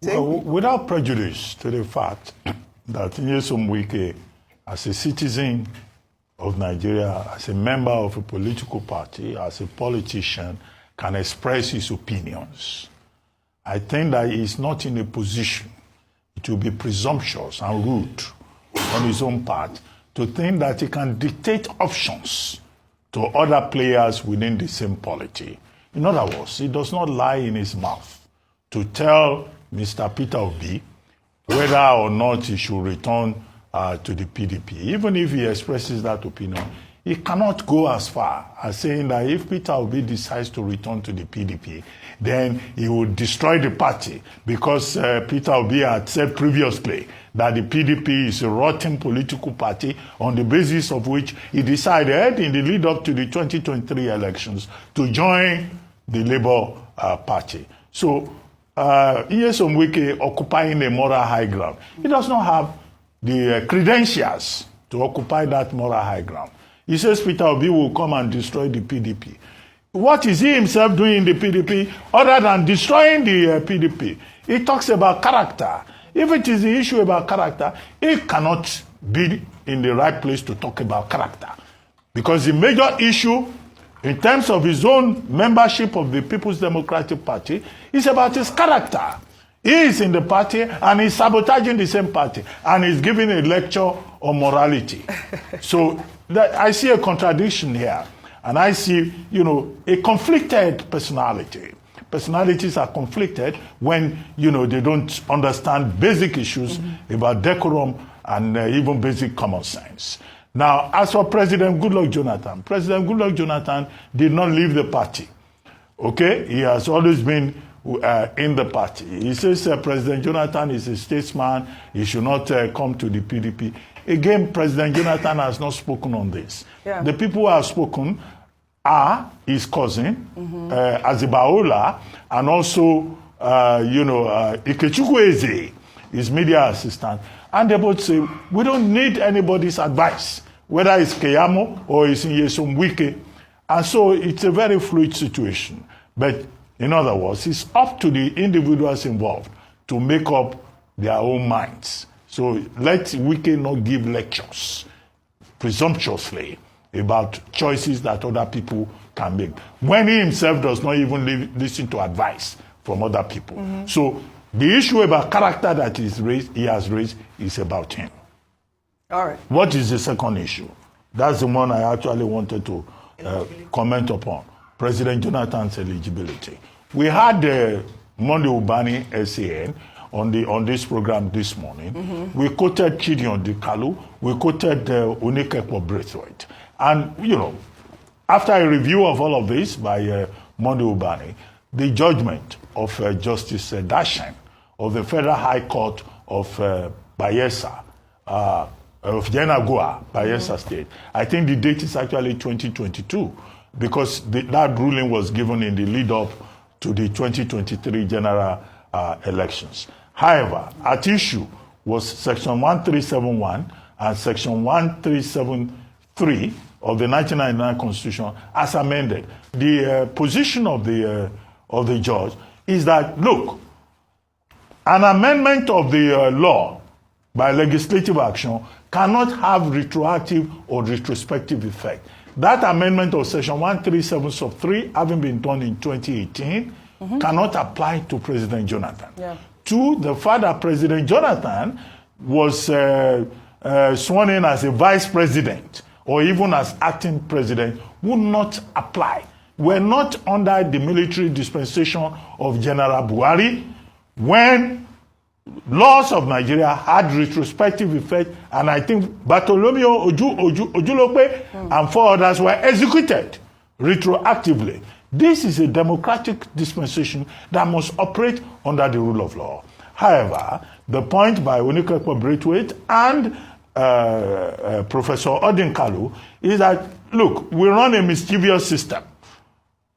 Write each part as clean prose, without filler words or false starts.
Without prejudice to the fact that Nyesom Wike, as a citizen of Nigeria, as a member of a political party, as a politician, can express his opinions, I think that he is not in a position to be presumptuous and rude on his own part to think that he can dictate options to other players within the same polity. In other words, it does not lie in his mouth to tell Mr. Peter Obi whether or not he should return to the PDP. Even if he expresses that opinion, he cannot go as far as saying that if Peter Obi decides to return to the PDP, then he will destroy the party, because Peter Obi had said previously that the PDP is a rotten political party, on the basis of which he decided in the lead up to the 2023 elections to join the Labour Party. So, Nyesom Wike occupying a moral high ground. He does not have the credentials to occupy that moral high ground. He says Peter Obi will come and destroy the PDP. What is he himself doing in the PDP other than destroying the PDP? He talks about character. If it is the issue about character, he cannot be in the right place to talk about character. Because the major issue in terms of his own membership of the People's Democratic Party is about his character. He is in the party and he's sabotaging the same party, and he's giving a lecture on morality. So I see a contradiction here, and I see, a conflicted personality. Personalities are conflicted when, they don't understand basic issues about decorum and even basic common sense. Now, as for President Goodluck Jonathan, President Goodluck Jonathan did not leave the party. Okay? He has always been in the party. He says President Jonathan is a statesman. He should not come to the PDP. Again, President Jonathan has not spoken on this. Yeah. The people who have spoken are his cousin, Azibaola, and also, Ikechukwu Eze, his media assistant. And they both say, we don't need anybody's advice, whether it's Keyamo or it's Nyesom Wike. And so it's a very fluid situation. But in other words, it's up to the individuals involved to make up their own minds. So let Wike not give lectures presumptuously about choices that other people can make, when he himself does not even listen to advice from other people. So the issue about character that he has raised is about him. All right. What is the second issue? That's the one I actually wanted to comment upon. President Jonathan's eligibility. We had Monday Ubani SAN on this program this morning. We quoted Chidion Dikalu. We quoted Onekekwo Braithwaite. And, after a review of all of this by Monday Ubani, the judgment of Justice Dashen of the Federal High Court of Bayelsa, of Yenagoa, Bayelsa State, I think the date is actually 2022, because that ruling was given in the lead up to the 2023 general elections. However, at issue was Section 1371 and Section 1373 of the 1999 Constitution as amended. The position of the judge is that, look, an amendment of the law by legislative action cannot have retroactive or retrospective effect. That amendment of Section 137 sub 3, having been done in 2018, cannot apply to President Jonathan. Yeah. Two, the fact that President Jonathan was sworn in as a vice president or even as acting president would not apply. We're not under the military dispensation of General Buhari when laws of Nigeria had retrospective effect, and I think Bartholomew Ojulope and 4 others were executed retroactively. This is a democratic dispensation that must operate under the rule of law. However, the point by Onekekwo Braithwaite and Professor Odinkalu is that, look, we run a mischievous system.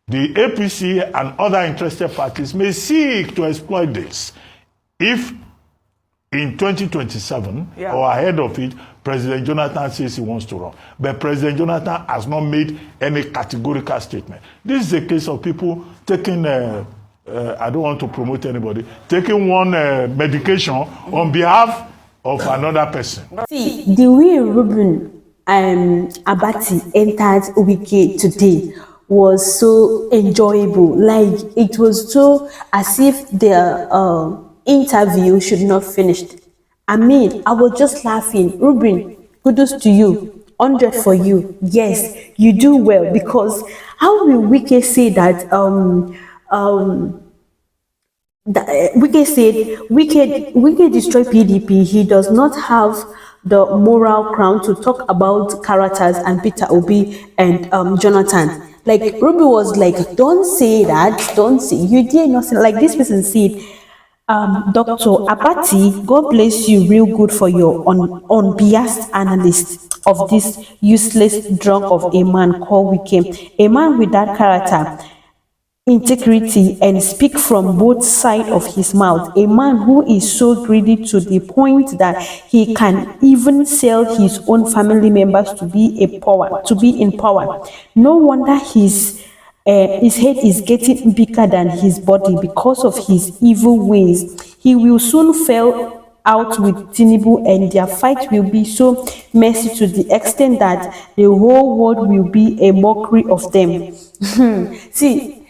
The APC and other interested parties may seek to exploit this if in 2027 or ahead of it, President Jonathan says he wants to run. But President Jonathan has not made any categorical statement. This is a case of people taking I don't want to promote anybody, taking one medication on behalf of another person. See, the way Reuben Abati entered Wike today was so enjoyable. Like, it was so as if the interview should not finished. I mean, I was just laughing. Reuben, kudos to you. 100 for you. Yes, you do well, because how will Wike say that Wike said Wike destroy PDP. He does not have the moral crown to talk about characters and Peter Obi and Jonathan. Like, Ruby was like, don't say that, don't say, you dare not say, like this person said, Dr. Abati, God bless you real good for your unbiased analysis of this useless drunk of a man called Wike, a man with that character, integrity, and speak from both sides of his mouth, a man who is so greedy to the point that he can even sell his own family members to be in power. No wonder his head is getting bigger than his body because of his evil ways. He will soon fall out with Tinubu, and their fight will be so messy to the extent that the whole world will be a mockery of them. See,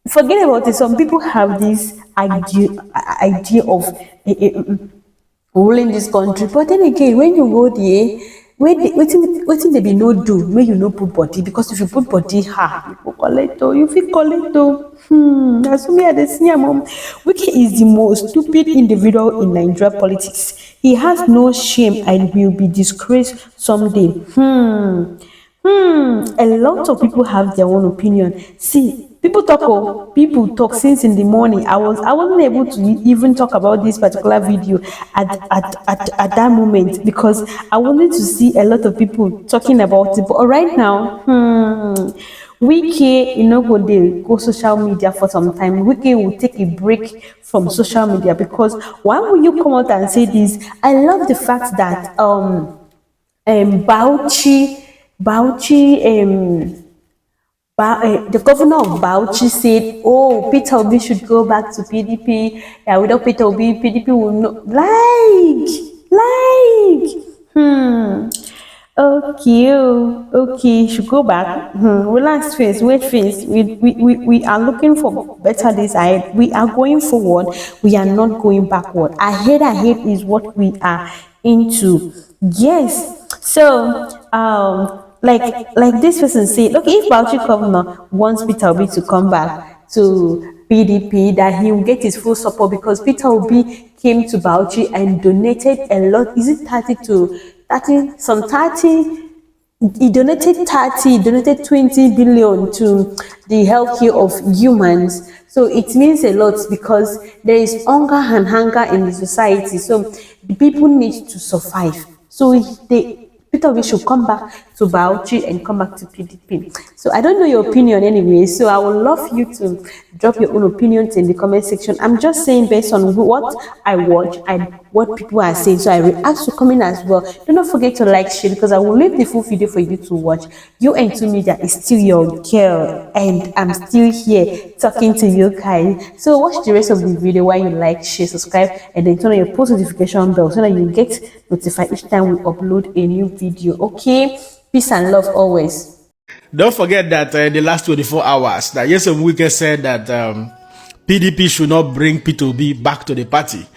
forget about it. Some people have this idea of ruling this country, but then again, when you go there, wetin they be no do, make you no put body, because if you put body, you go collect, you fit collect. That's me at the senior mom. Wike is the most stupid individual in Nigeria politics. He has no shame and will be disgraced someday. A lot of people have their own opinion. See, people talk since in the morning. I wasn't able to even talk about this particular video at that moment, because I wanted to see a lot of people talking about it. But right now, Wike, go social media for some time. Wike will take a break from social media, because why will you come out and say this? I love the fact that the governor of Bauchi said, "Oh, Peter Obi should go back to PDP. Without Peter Obi, PDP will not Okay, should go back. Relax first, wait first. We are looking for better days ahead. We are going forward. We are not going backward. Ahead is what we are into. Yes. So, like this person said, okay, if Bauchi governor wants Peter Obi to come back to PDP, that he will get his full support, because Peter Obi came to Bauchi and donated a lot. Is it 30? He donated 30, he donated 20 billion to the healthcare of humans. So it means a lot, because there is hunger and hunger in the society. So the people need to survive. So Peter Obi should come back to Bauchi and come back to PDP. So I don't know your opinion anyway, so I would love you to drop your own opinions in the comment section. I'm just saying based on what I watch and what people are saying, so I react to comment as well. Do not forget to like, share, because I will leave the full video for you to watch. UNT Media is still your girl, and I'm still here talking to you guys. So watch the rest of the video while you like, share, subscribe, and then turn on your post notification bell so that you get notified each time we upload a new video. Okay, peace and love always. Don't forget that the last 24 hours, that Nyesom Wike said that PDP should not bring Peter Obi back to the party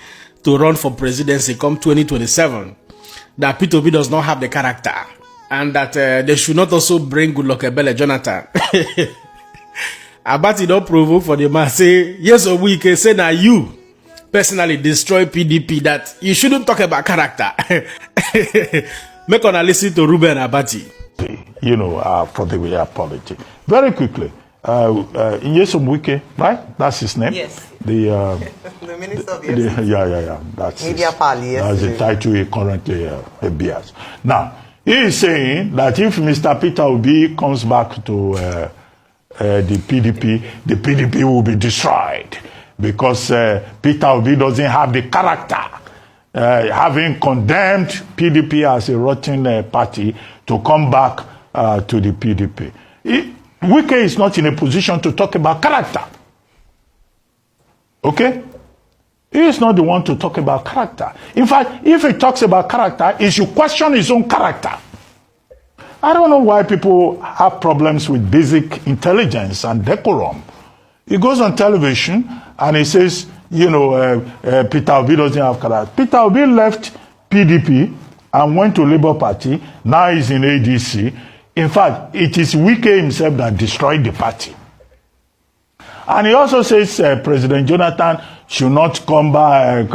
to run for presidency come 2027. That Peter Obi does not have the character, and that they should not also bring Goodluck Ebele Jonathan. Abati don't provoke for the man. Say, Nyesom Wike say now you personally destroy PDP, that you shouldn't talk about character. Make on a listen to Reuben Abati. For the way of politics. Very quickly, Nyesom Wike, right? That's his name? Yes. The Minister of Justice. Yeah. That's the title he currently bears. Now, he is saying that if Mr. Peter Obi comes back to the PDP will be destroyed, because Peter Obi doesn't have the character, having condemned PDP as a rotten party, to come back to the PDP. Wike is not in a position to talk about character. Okay? He is not the one to talk about character. In fact, if he talks about character, he should question his own character. I don't know why people have problems with basic intelligence and decorum. He goes on television and he says, you know, Peter Obi doesn't have character. Peter Obi left PDP and went to Labour Party. Now he's in ADC. In fact, it is Wike himself that destroyed the party. And he also says President Jonathan should not come and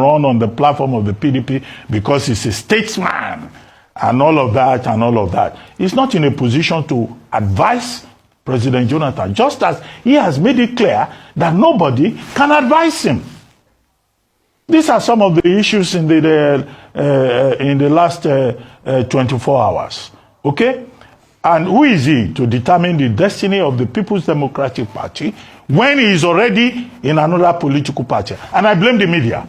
run on the platform of the PDP because he's a statesman and all of that and all of that. He's not in a position to advise President Jonathan, just as he has made it clear that nobody can advise him. These are some of the issues in the last 24 hours. Okay? And who is he to determine the destiny of the People's Democratic Party when he is already in another political party? And I blame the media.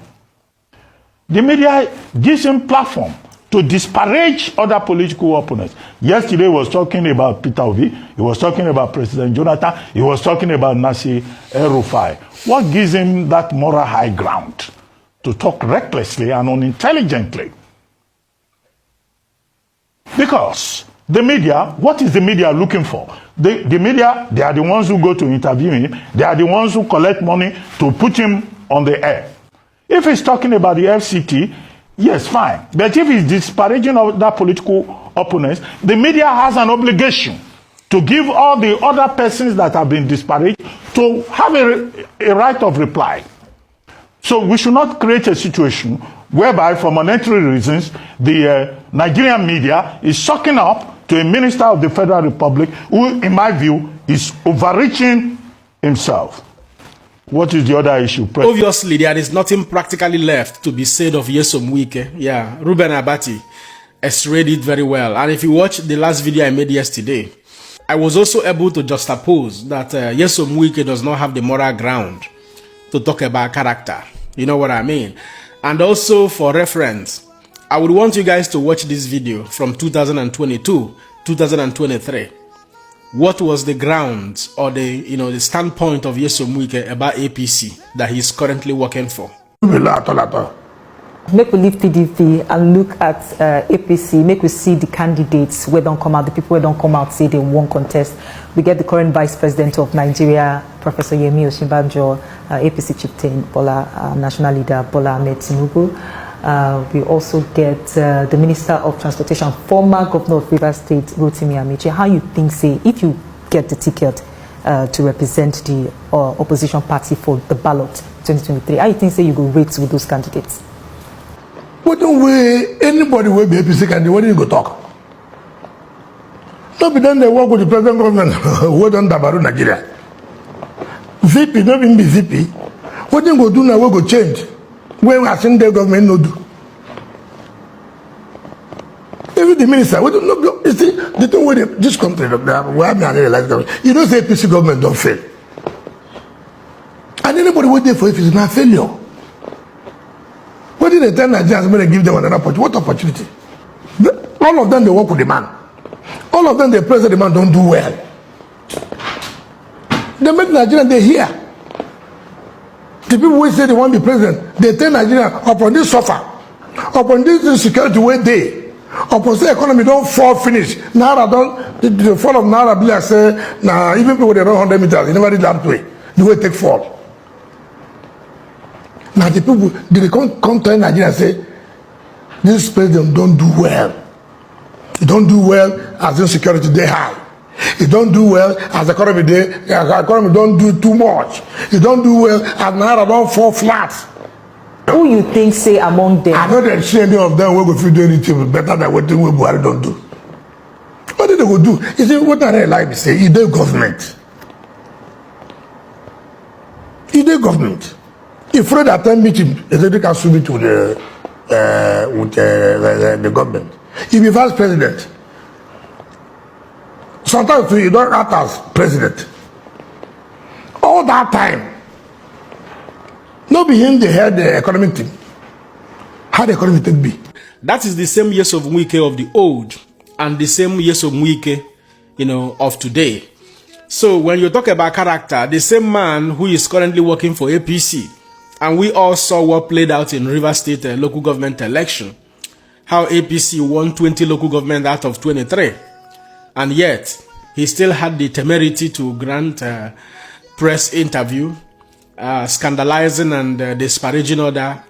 The media gives him platform to disparage other political opponents. Yesterday he was talking about Peter Obi, he was talking about President Jonathan, he was talking about RUFAI. What gives him that moral high ground to talk recklessly and unintelligently? Because the media, what is the media looking for? The media, they are the ones who go to interview him. They are the ones who collect money to put him on the air. If he's talking about the FCT, yes, fine. But if he's disparaging other political opponents, the media has an obligation to give all the other persons that have been disparaged to have a right of reply. So we should not create a situation whereby, for monetary reasons, the Nigerian media is sucking up to a minister of the Federal Republic who, in my view, is overreaching himself. What is the other issue? Obviously, there is nothing practically left to be said of Nyesom Wike. Yeah, Reuben Abati x-rayed it very well. And if you watch the last video I made yesterday, I was also able to juxtapose that Nyesom Wike does not have the moral ground to talk about character. You know what I mean? And also, for reference, I would want you guys to watch this video from 2022, 2023. What was the grounds or the standpoint of Nyesom Wike about APC that he's currently working for? Make we leave PDP and look at APC. Make we see the candidates where don't come out, the people who don't come out say they won't contest. We get the current Vice President of Nigeria, Professor Yemi Osinbajo, APC chieftain, Bola, National Leader Bola Ahmed Tinubu. We also get the Minister of Transportation, former Governor of Rivers State, Rotimi Amiche. How you think, say, if you get the ticket to represent the opposition party for the ballot 2023, how you think, say, you go rate with those candidates? What don't we, anybody will be APC candidate, when you go talk? No, but then they work with the present government, who don't Dabaru Nigeria. VP, not even be VP. What you go do now, we go change. When I think the government no do. Even the minister, we don't know. You see, the thing with this country, we have not realized government. You don't say APC government don't fail. And anybody who there for it is not failure. What did they tell Nigerians when they give them another opportunity? What opportunity? All of them, they work with the man. All of them, they praise the man don't do well. They make Nigerians, they hear. The people who say they want to be president, they tell Nigeria, upon this suffer, upon this insecurity where they, upon the economy don't fall finish. Naira don't, the fall of Naira, be like say, nah, even people they run 100 meters, they never did that way. The way take fall. Now the people, they come to Nigeria and say, this president don't do well. He don't do well as insecurity they high. He don't do well as the economy don't do too much. He don't do well as Naira don't fall flat. Who you think say among them? I know that see any of them will go do anything better than what Buhari don't do. What did they go do? You see, what I like to say, it's their government. It's their government. If Fred attend meeting, they can submit to the government. If you vice president, sometimes you don't act as president. All that time, no be him they had the economic thing. How the economic thing be? That is the same Nyesom Wike of the old and the same Nyesom Wike, of today. So when you talk about character, the same man who is currently working for APC, and we all saw what played out in Rivers State local government election, how APC won 20 local government out of 23, and yet he still had the temerity to grant a press interview, scandalizing and disparaging other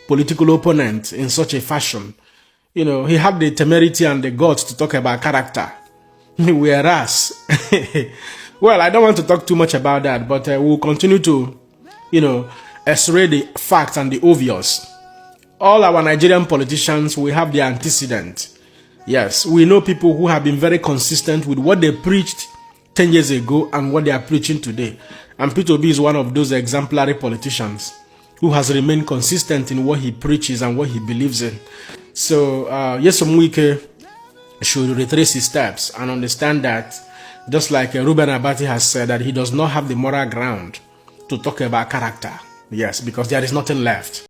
political opponents in such a fashion. You know, he had the temerity and the guts to talk about character. Whereas, well, I don't want to talk too much about that, but we'll continue to, you know, x-ray the facts and the obvious. All our Nigerian politicians, we have the antecedent. Yes, we know people who have been very consistent with what they preached 10 years ago and what they are preaching today. And Peter Obi is one of those exemplary politicians who has remained consistent in what he preaches and what he believes in. So, Nyesom Wike should retrace his steps and understand that, just like Reuben Abati has said, that he does not have the moral ground to talk about character. Yes, because there is nothing left.